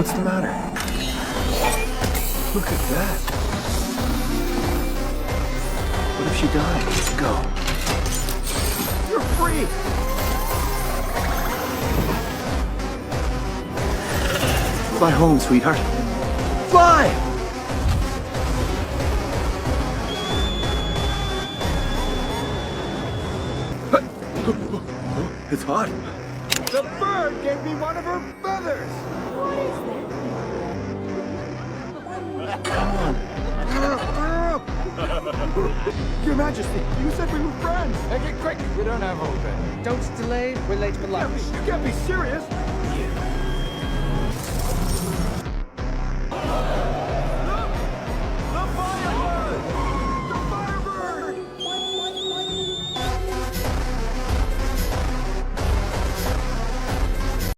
What's the matter? Look at that. What if she died? Go. You're free! Fly home, sweetheart. Fly! It's hot. The bird gave me one of her feathers! What is that? Your Majesty, you said we were friends! Make it quick, we don't have all day. Don't delay, we're late for lunch. You can't be serious!